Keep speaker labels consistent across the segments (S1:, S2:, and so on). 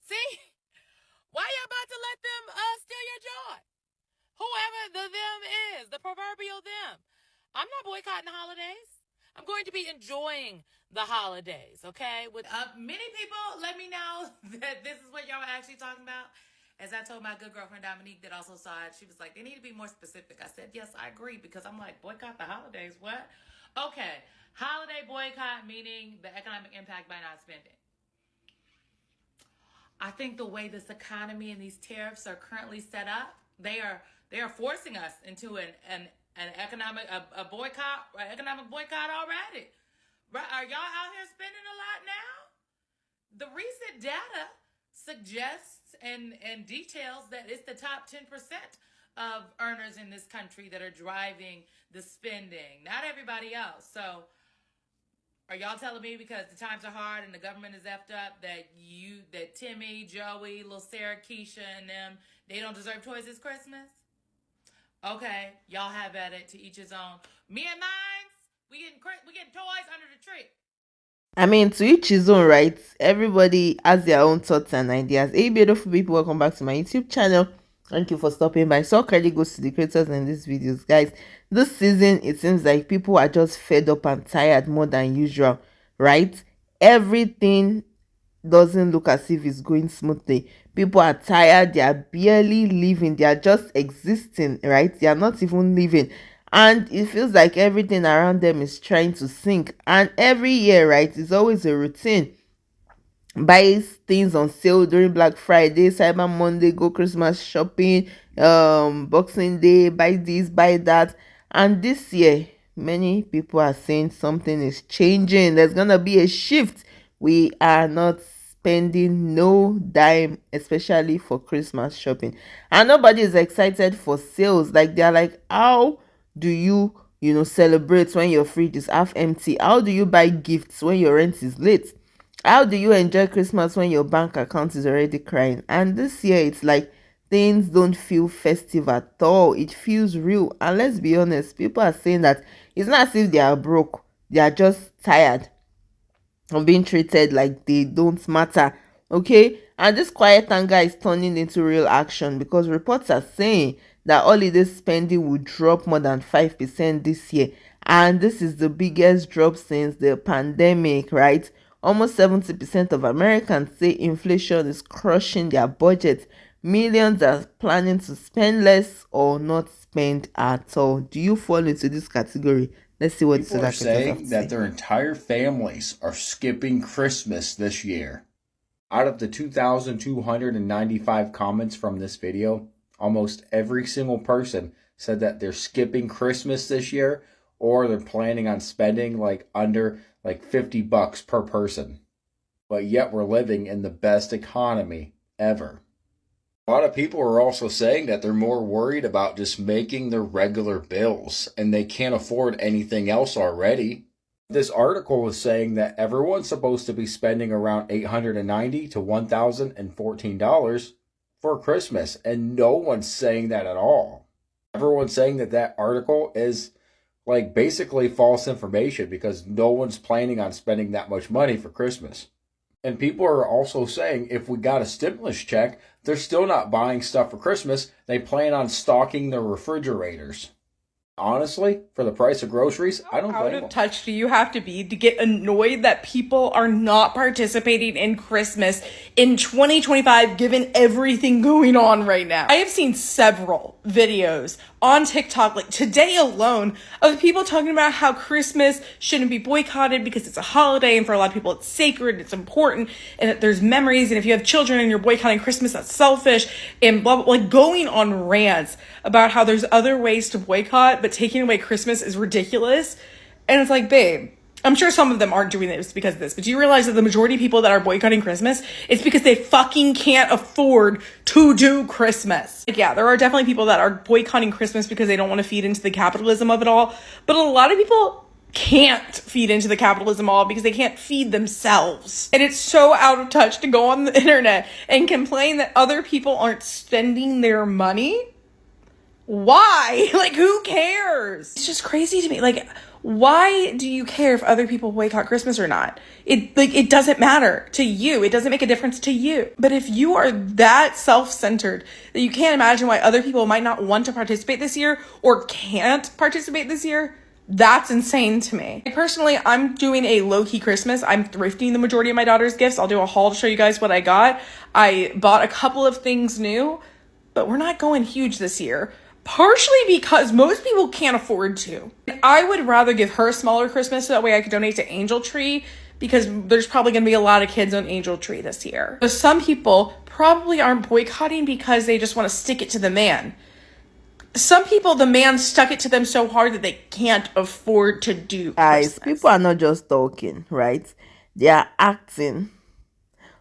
S1: See? Why you about to let them steal your joy? Whoever the them is, the proverbial them. I'm not boycotting the holidays. I'm going to be enjoying the holidays, okay? With many people let me know that this is what y'all are actually talking about. As I told my good girlfriend Dominique that also saw it, she was like, they need to be more specific. I said, yes, I agree, because I'm like, boycott the holidays, what? Okay, holiday boycott meaning the economic impact by not spending. I think the way this economy and these tariffs are currently set up, they are forcing us into an economic boycott, economic boycott already. Right? Are y'all out here spending a lot now? The recent data suggests and details that it's the top 10% of earners in this country that are driving the spending, not everybody else. So are y'all telling me because the times are hard and the government is effed up that Timmy, Joey, Lil Sarah, Keisha, and them, they don't deserve toys this Christmas? Okay, y'all have at it, to each his own. Me and mines, we getting toys under the tree.
S2: I mean, to each his own, right? Everybody has their own thoughts and ideas. Hey, beautiful people, welcome back to my YouTube channel. Thank you for stopping by. So credit goes to the creators in these videos, guys. This season, it seems like people are just fed up and tired more than usual, right? Everything doesn't look as if it's going smoothly. People are tired, they are barely living, they are just existing, right? They are not even living, and it feels like everything around them is trying to sink. And every year, right, it's always a routine. Buy things on sale during Black Friday, Cyber Monday, go Christmas shopping, Boxing Day, buy this, buy that. And this year, many people are saying something is changing. There's gonna be a shift. We are not spending no dime, especially for Christmas shopping. And nobody is excited for sales. Like, they're like, how do you celebrate when your fridge is half empty? How do you buy gifts when your rent is late? How do you enjoy Christmas when your bank account is already crying? And this year, it's like things don't feel festive at all. It feels real. And let's be honest, people are saying that it's not as if they are broke, they are just tired of being treated like they don't matter. Okay, and this quiet anger is turning into real action, because reports are saying that holiday spending will drop more than 5% this year, and this is the biggest drop since the pandemic, right? Almost 70% of Americans say inflation is crushing their budget. Millions are planning to spend less or not spend at all. Do you fall into this category? Let's see what
S3: people
S2: the
S3: are saying that
S2: say.
S3: their entire families are skipping Christmas this year. Out of the 2,295 comments from this video, almost every single person said that they're skipping Christmas this year, or they're planning on spending under $50 per person. But yet we're living in the best economy ever. A lot of people are also saying that they're more worried about just making their regular bills, and they can't afford anything else already. This article was saying that everyone's supposed to be spending around $890 to $1,014 for Christmas, and no one's saying that at all. Everyone's saying that article is basically false information, because no one's planning on spending that much money for Christmas. And people are also saying if we got a stimulus check, they're still not buying stuff for Christmas. They plan on stocking their refrigerators. Honestly, for the price of groceries, I don't blame them.
S4: How out of touch do you have to be to get annoyed that people are not participating in Christmas in 2025, given everything going on right now? I have seen several videos on TikTok, like today alone, of people talking about how Christmas shouldn't be boycotted because it's a holiday, and for a lot of people it's sacred, it's important, and that there's memories, and if you have children and you're boycotting Christmas, that's selfish, and blah, blah, like going on rants about how there's other ways to boycott, but taking away Christmas is ridiculous. And it's like, babe, I'm sure some of them aren't doing this because of this, but do you realize that the majority of people that are boycotting Christmas, it's because they fucking can't afford to do Christmas? Like, yeah, there are definitely people that are boycotting Christmas because they don't want to feed into the capitalism of it all, but a lot of people can't feed into the capitalism all because they can't feed themselves. And it's so out of touch to go on the internet and complain that other people aren't spending their money. Why? Like, who cares? It's just crazy to me. Like, Why do you care if other people boycott Christmas or not? It doesn't matter to you. It doesn't make a difference to you. But if you are that self-centered that you can't imagine why other people might not want to participate this year or can't participate this year, that's insane to me. Personally, I'm doing a low-key Christmas. I'm thrifting the majority of my daughter's gifts. I'll do a haul to show you guys what I got. I bought a couple of things new, but we're not going huge this year. Partially because most people can't afford to. I would rather give her a smaller Christmas so that way I could donate to Angel Tree, because there's probably going to be a lot of kids on Angel Tree this year. So some people probably aren't boycotting because they just want to stick it to the man. Some people, the man stuck it to them so hard that they can't afford to do
S2: Guys,
S4: Christmas.
S2: people are not just talking, right? They are acting.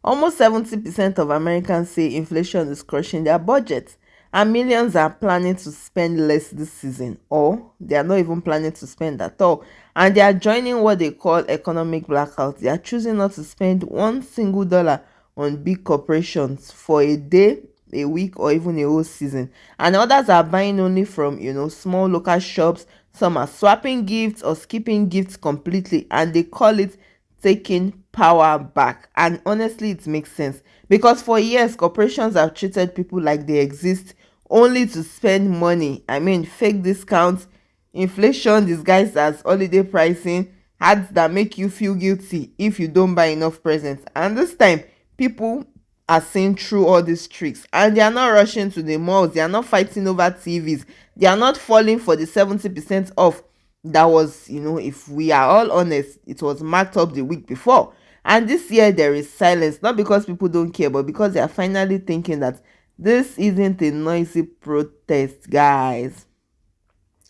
S2: Almost 70% of Americans say inflation is crushing their budgets, and millions are planning to spend less this season, or they are not even planning to spend at all, and they are joining what they call economic blackout. They are choosing not to spend one single dollar on big corporations for a day, a week, or even a whole season, and others are buying only from small local shops. Some are swapping gifts or skipping gifts completely, and they call it taking power back. And honestly, it makes sense, because for years corporations have treated people like they exist only to spend money. I mean, fake discounts, inflation disguised as holiday pricing, ads that make you feel guilty if you don't buy enough presents. And this time people are seeing through all these tricks, and they are not rushing to the malls. They are not fighting over TVs. They are not falling for the 70% off that was, if we are all honest, it was marked up the week before. And this year there is silence, not because people don't care, but because they are finally thinking that this isn't a noisy protest, guys.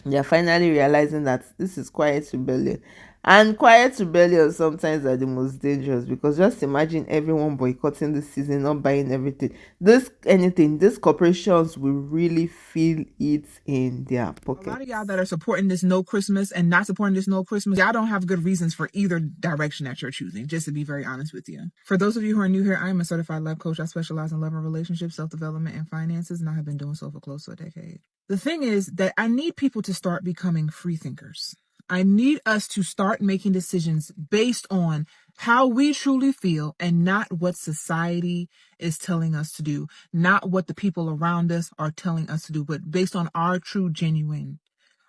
S2: They are finally realizing that this is quiet rebellion. And quiet rebellion sometimes are the most dangerous, because just imagine everyone boycotting this season, not buying everything. These corporations will really feel it in their pockets.
S5: A lot of y'all that are supporting this no Christmas and not supporting this no Christmas, y'all don't have good reasons for either direction that you're choosing, just to be very honest with you. For those of you who are new here, I am a certified love coach. I specialize in love and relationships, self-development, and finances, and I have been doing so for close to a decade. The thing is that I need people to start becoming free thinkers. I need us to start making decisions based on how we truly feel and not what society is telling us to do, not what the people around us are telling us to do, but based on our true genuine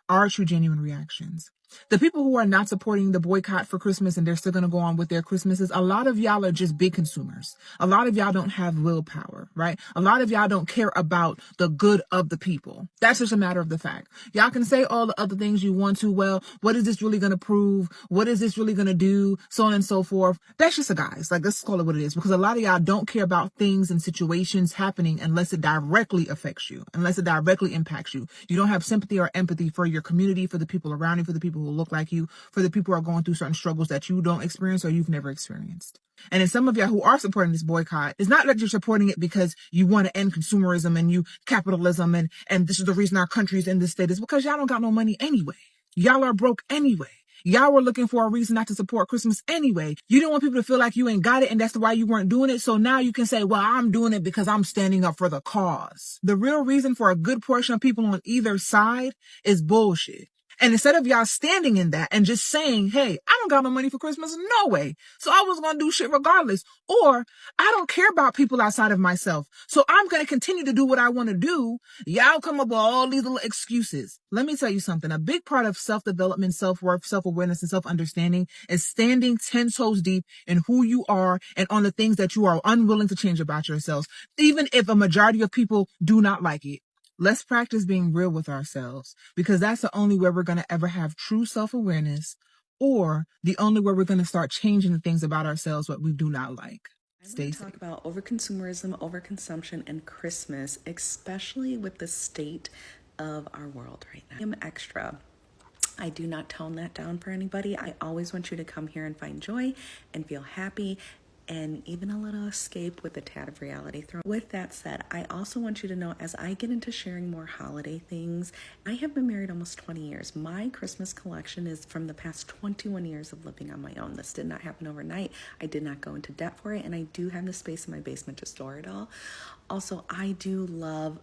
S5: reactions. The people who are not supporting the boycott for Christmas and they're still going to go on with their Christmases, a lot of y'all are just big consumers. A lot of y'all don't have willpower, right? A lot of y'all don't care about the good of the people. That's just a matter of the fact. Y'all can say all the other things you want to. Well, what is this really going to prove? What is this really going to do? So on and so forth. That's just a guys. Like, let's call it what it is, because a lot of y'all don't care about things and situations happening unless it directly affects you, unless it directly impacts you. You don't have sympathy or empathy for your community, for the people around you, for the people who look like you, for the people who are going through certain struggles that you don't experience or you've never experienced. And then some of y'all who are supporting this boycott, it's not that you're supporting it because you want to end consumerism and capitalism and this is the reason our country is in this state. It's because y'all don't got no money anyway. Y'all are broke anyway. Y'all were looking for a reason not to support Christmas anyway. You didn't want people to feel like you ain't got it and that's why you weren't doing it. So now you can say, well, I'm doing it because I'm standing up for the cause. The real reason for a good portion of people on either side is bullshit. And instead of y'all standing in that and just saying, hey, I don't got no money for Christmas, no way. So I was going to do shit regardless. Or I don't care about people outside of myself. So I'm going to continue to do what I want to do. Y'all come up with all these little excuses. Let me tell you something. A big part of self-development, self-worth, self-awareness, and self-understanding is standing 10 toes deep in who you are and on the things that you are unwilling to change about yourselves, even if a majority of people do not like it. Let's practice being real with ourselves, because that's the only way we're going to ever have true self-awareness, or the only way we're going to start changing the things about ourselves what we do not like.
S6: I want to talk about overconsumerism, overconsumption, and Christmas, especially with the state of our world right now. I am extra. I do not tone that down for anybody. I always want you to come here and find joy and feel happy and even a little escape with a tad of reality thrown. With that said, I also want you to know, as I get into sharing more holiday things, I have been married almost 20 years. My Christmas collection is from the past 21 years of living on my own. This did not happen overnight. I did not go into debt for it, and I do have the space in my basement to store it all. Also, I do love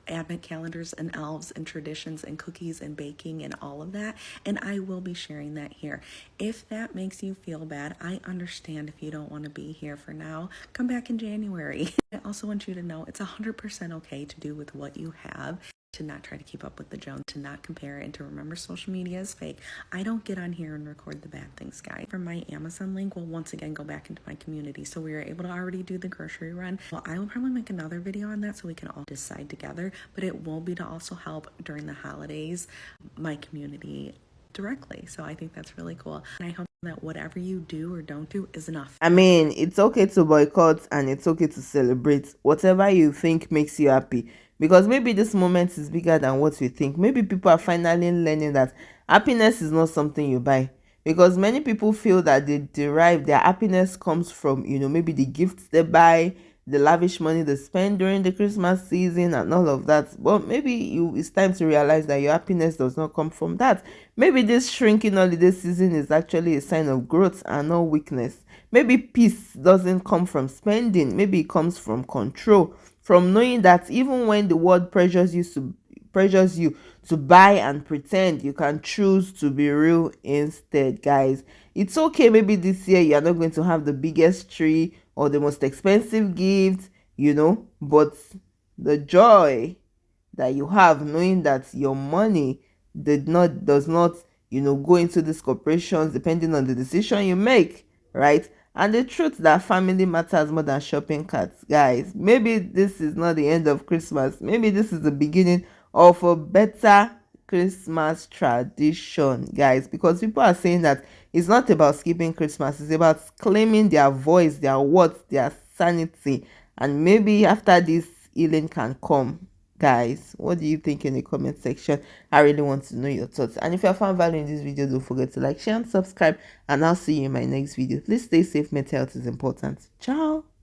S6: advent calendars and elves and traditions and cookies and baking and all of that. And I will be sharing that here. If that makes you feel bad, I understand if you don't want to be here for now. Come back in January. I also want you to know it's 100% okay to do with what you have, to not try to keep up with the Jones, to not compare, and to remember social media is fake. I don't get on here and record the bad things, guys. For my Amazon link, we'll once again go back into my community. So we were able to already do the grocery run. Well, I will probably make another video on that so we can all decide together, but it will be to also help during the holidays, my community directly. So I think that's really cool. And I hope that whatever you do or don't do is enough.
S2: I mean, it's okay to boycott and it's okay to celebrate whatever you think makes you happy, because maybe this moment is bigger than what we think. Maybe people are finally learning that happiness is not something you buy, because many people feel that they derive their happiness comes from, maybe the gifts they buy, the lavish money they spend during the Christmas season and all of that. But maybe it's time to realize that your happiness does not come from that. Maybe this shrinking holiday season is actually a sign of growth and not weakness. Maybe peace doesn't come from spending. Maybe it comes from control, from knowing that even when the world pressures you to buy and pretend, you can choose to be real instead, guys. It's okay, maybe this year you're not going to have the biggest tree or the most expensive gift, but the joy that you have knowing that your money does not go into these corporations, depending on the decision you make, right? And the truth that family matters more than shopping carts, guys. Maybe this is not the end of Christmas. Maybe this is the beginning of a better Christmas tradition, guys, because people are saying that it's not about skipping Christmas, it's about claiming their voice, their words, their sanity. And maybe after this, healing can come. Guys, what do you think in the comment section? I really want to know your thoughts. And if you have found value in this video, don't forget to like, share, and subscribe. And I'll see you in my next video. Please stay safe. Mental health is important. Ciao.